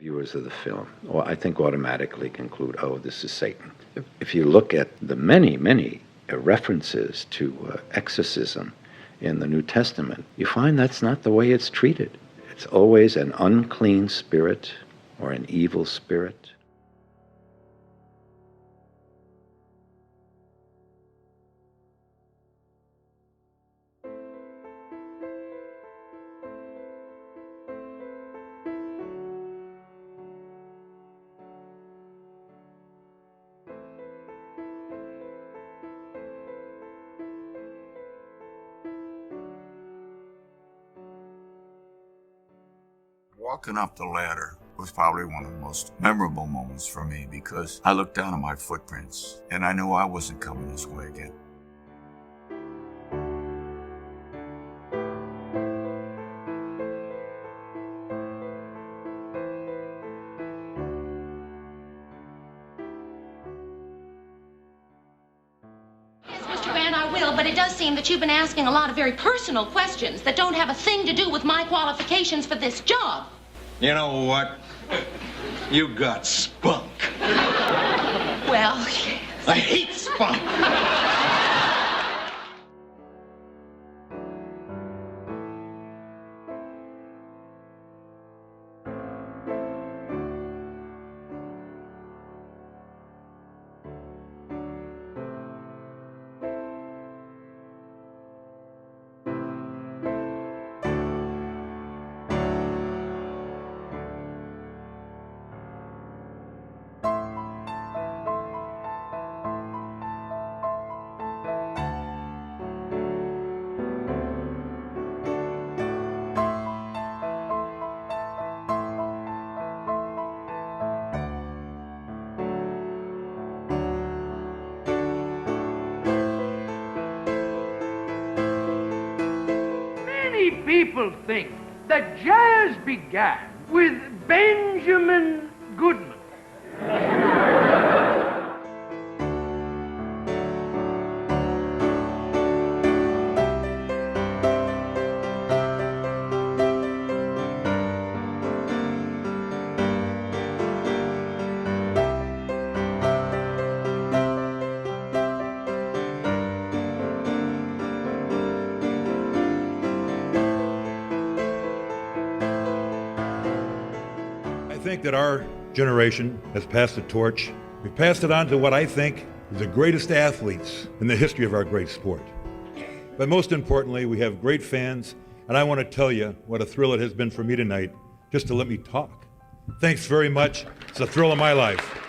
Viewers of the film, or I think automatically conclude, oh, this is Satan. If you look at the many, many references to exorcism in the New Testament, you find that's not the way it's treated. It's always an unclean spirit or an evil spirit. Walking up the ladder was probably one of the most memorable moments for me because I looked down at my footprints and I knew I wasn't coming this way again. But it does seem that you've been asking a lot of very personal questions that don't have a thing to do with my qualifications for this job. You know what? You got spunk. Well, yes. I hate spunk. People think that jazz began with Benjamin Goodman. I think that our generation has passed the torch. We've passed it on to what I think is the greatest athletes in the history of our great sport. But most importantly, we have great fans, and I want to tell you what a thrill it has been for me tonight just to let me talk. Thanks very much. It's a thrill of my life.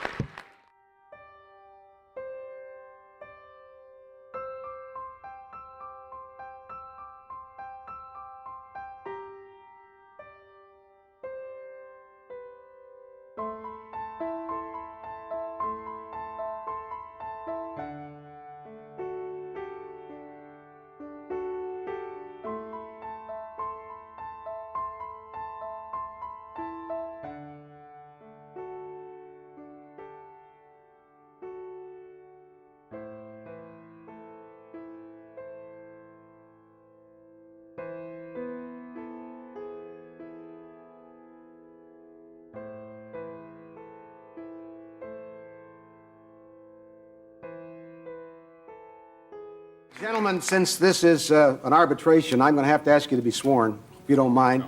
Gentlemen, since this is an arbitration, I'm going to have to ask you to be sworn, if you don't mind.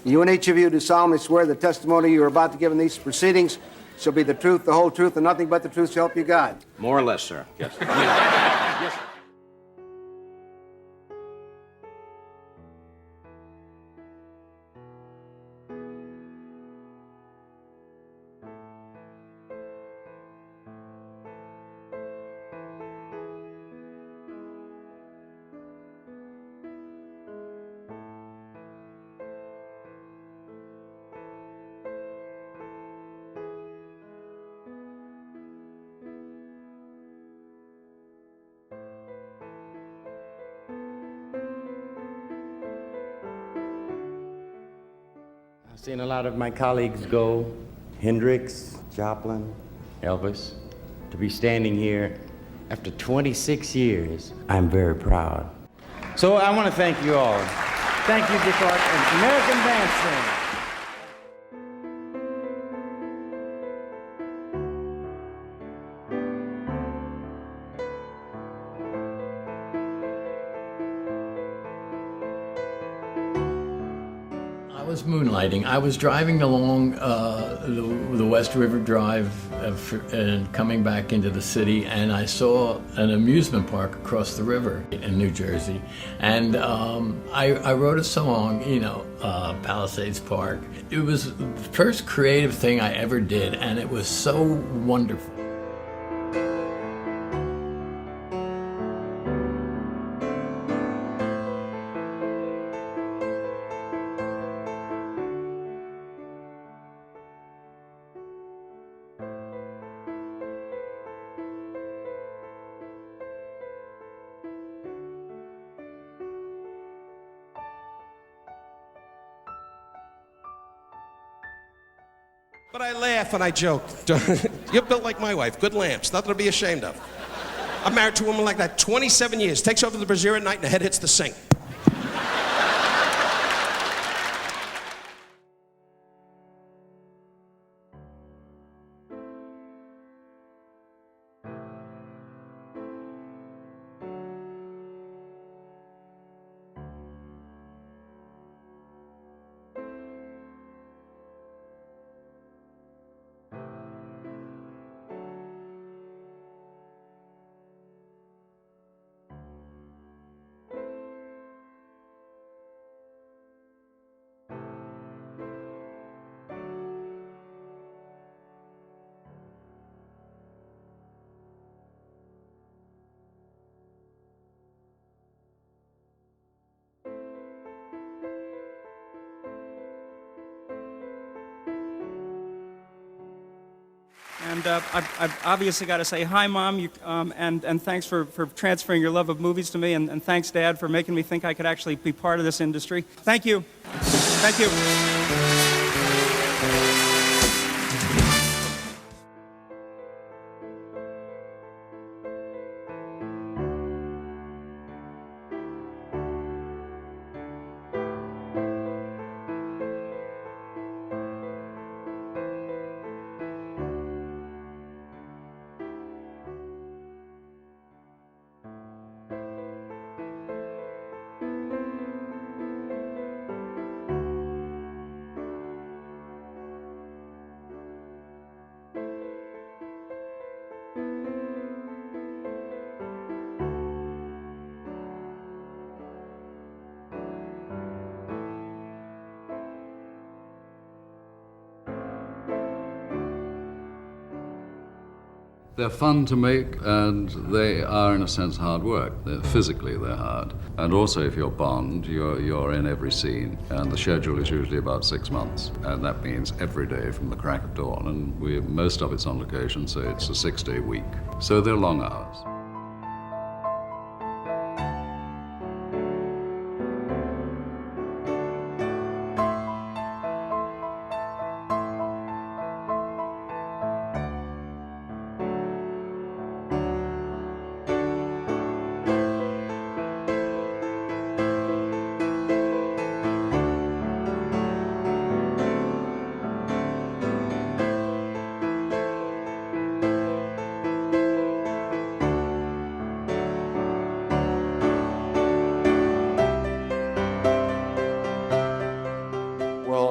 You and each of you do solemnly swear the testimony you are about to give in these proceedings shall be the truth, the whole truth, and nothing but the truth, so help you God. More or less, sir. Yes. Yes, sir. I've seen a lot of my colleagues go, Hendrix, Joplin, Elvis. To be standing here after 26 years, I'm very proud. So I want to thank you all. Thank you, Dick Art and American Bandstand. moonlighting. I was driving along the West River Drive and coming back into the city, and I saw an amusement park across the river in New Jersey. And I wrote a song, Palisades Park. It was the first creative thing I ever did, and it was so wonderful. But I laugh and I joke. You're built like my wife. Good lamps. Nothing to be ashamed of. I'm married to a woman like that 27 years. Takes over the brazier at night and the head hits the sink. And I've obviously got to say hi, Mom, and thanks for transferring your love of movies to me, and thanks, Dad, for making me think I could actually be part of this industry. Thank you. Thank you. They're fun to make, and they are, in a sense, hard work. Physically, they're hard. And also, if you're Bond, you're in every scene, and the schedule is usually about 6 months. And that means every day from the crack of dawn, and most of it's on location, so it's a 6-day week. So they're long hours.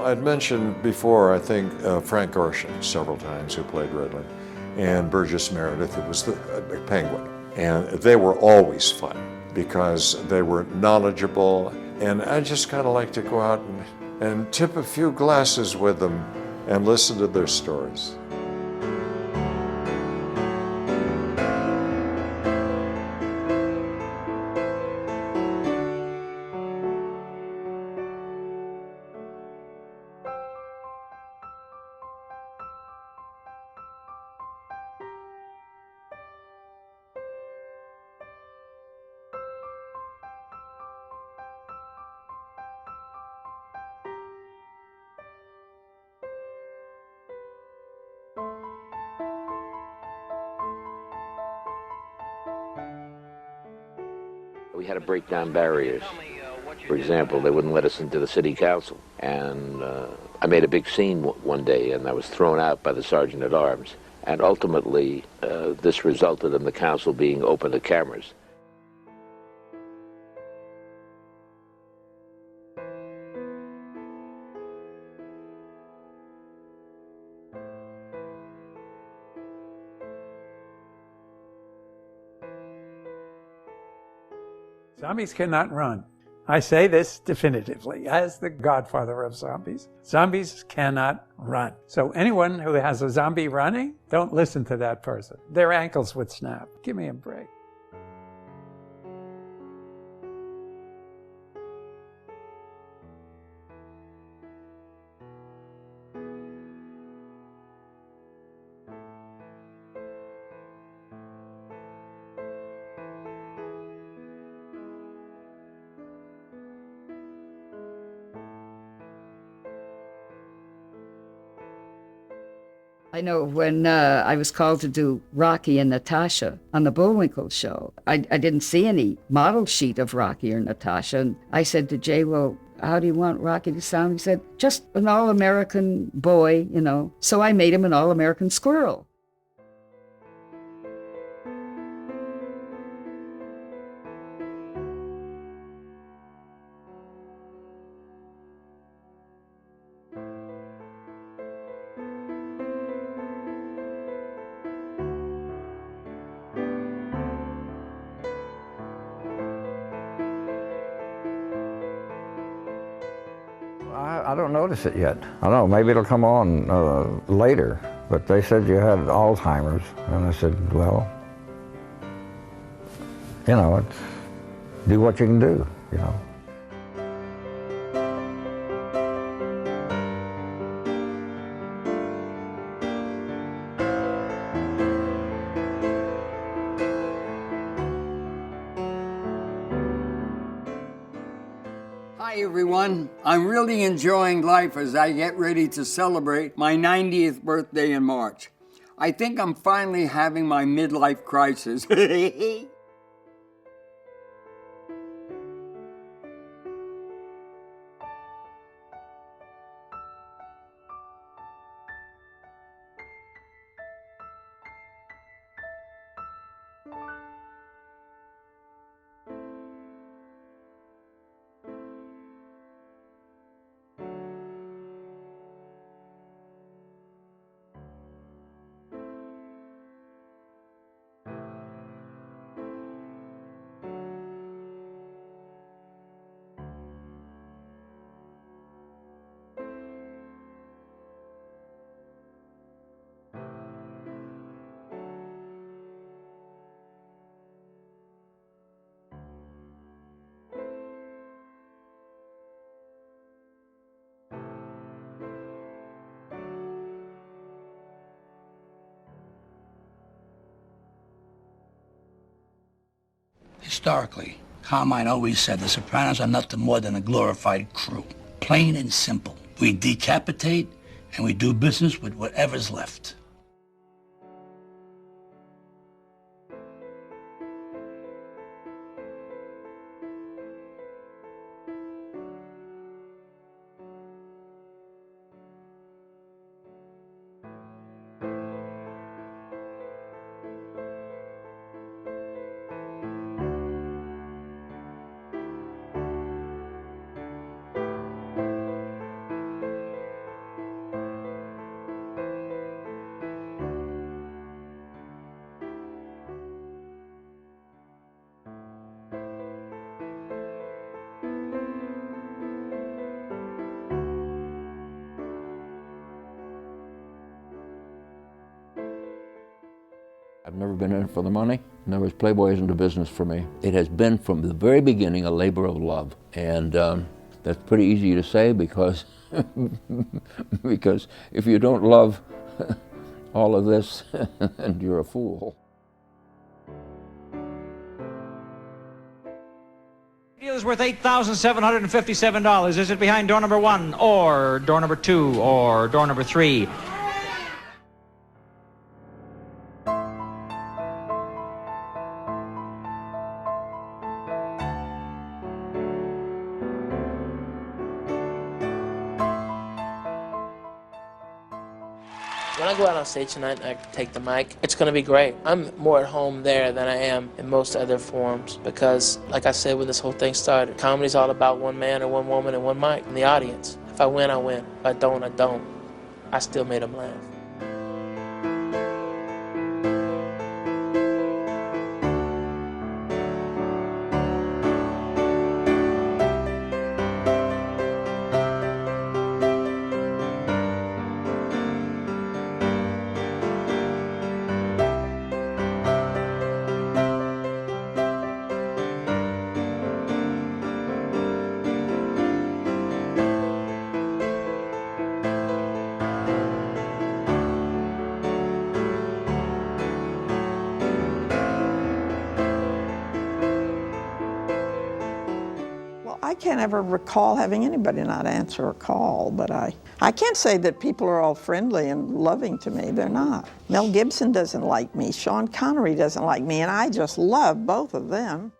I'd mentioned before, I think, Frank Gorshin several times, who played Ridley, and Burgess Meredith, who was the Penguin. And they were always fun because they were knowledgeable, and I just kind of like to go out and tip a few glasses with them and listen to their stories. We had to break down barriers. For example, they wouldn't let us into the city council. And I made a big scene one day, and I was thrown out by the sergeant at arms. And ultimately, this resulted in the council being open to cameras. Zombies cannot run. I say this definitively as the godfather of zombies. Zombies cannot run. So anyone who has a zombie running, don't listen to that person. Their ankles would snap. Give me a break. I know when I was called to do Rocky and Natasha on the Bullwinkle show, I didn't see any model sheet of Rocky or Natasha. And I said to Jay, well, how do you want Rocky to sound? He said, just an all-American boy, you know. So I made him an all-American squirrel. I don't notice it yet. I don't know, maybe it'll come on later, but they said you had Alzheimer's, and I said, well, you know, it's, do what you can do, you know. Hi everyone, I'm really enjoying life as I get ready to celebrate my 90th birthday in March. I think I'm finally having my midlife crisis. Historically, Carmine always said the Sopranos are nothing more than a glorified crew. Plain and simple. We decapitate and we do business with whatever's left. I've never been in it for the money. In other words, Playboy isn't a business for me. It has been from the very beginning a labor of love. And that's pretty easy to say because, because if you don't love all of this, then you're a fool. The deal is worth $8,757. Is it behind door number 1 or door number 2 or door number 3? When I go out on stage tonight and I take the mic, it's going to be great. I'm more at home there than I am in most other forms because, like I said when this whole thing started, comedy's all about one man or one woman and one mic and the audience. If I win, I win. If I don't, I don't. I still made them laugh. can't ever recall having anybody not answer a call, but I can't say that people are all friendly and loving to me. They're not. Mel Gibson doesn't like me. Sean Connery doesn't like me, and I just love both of them.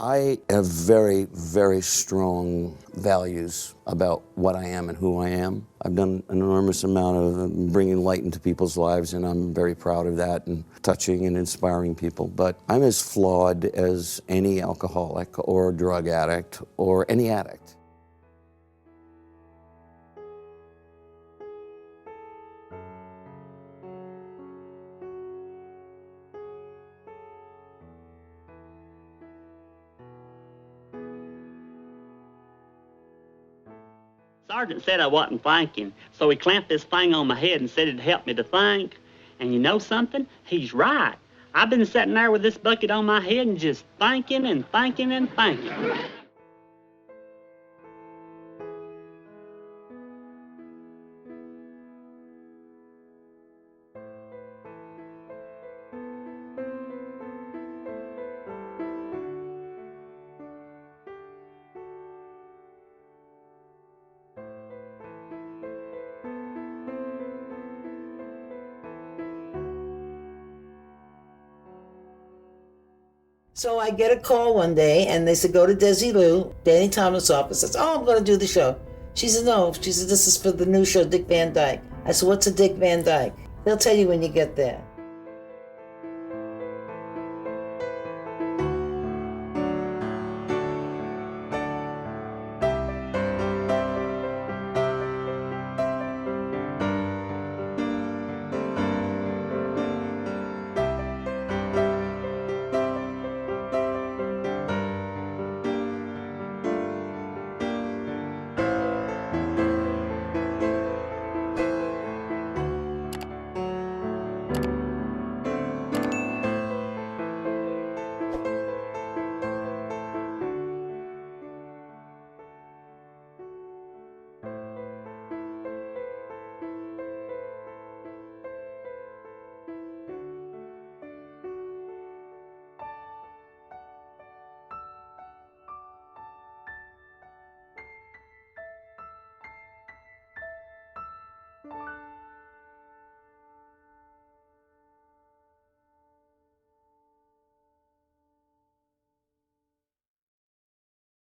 I have very, very strong values about what I am and who I am. I've done an enormous amount of bringing light into people's lives, and I'm very proud of that, and touching and inspiring people. But I'm as flawed as any alcoholic or drug addict or any addict. Sergeant said I wasn't thinking, so he clamped this thing on my head and said it'd help me to think. And you know something? He's right. I've been sitting there with this bucket on my head and just thinking and thinking and thinking. So I get a call one day, and they said, go to Desi Lou, Danny Thomas' office. I said, oh, I'm going to do the show. She said, no. She said, this is for the new show, Dick Van Dyke. I said, what's a Dick Van Dyke? They'll tell you when you get there.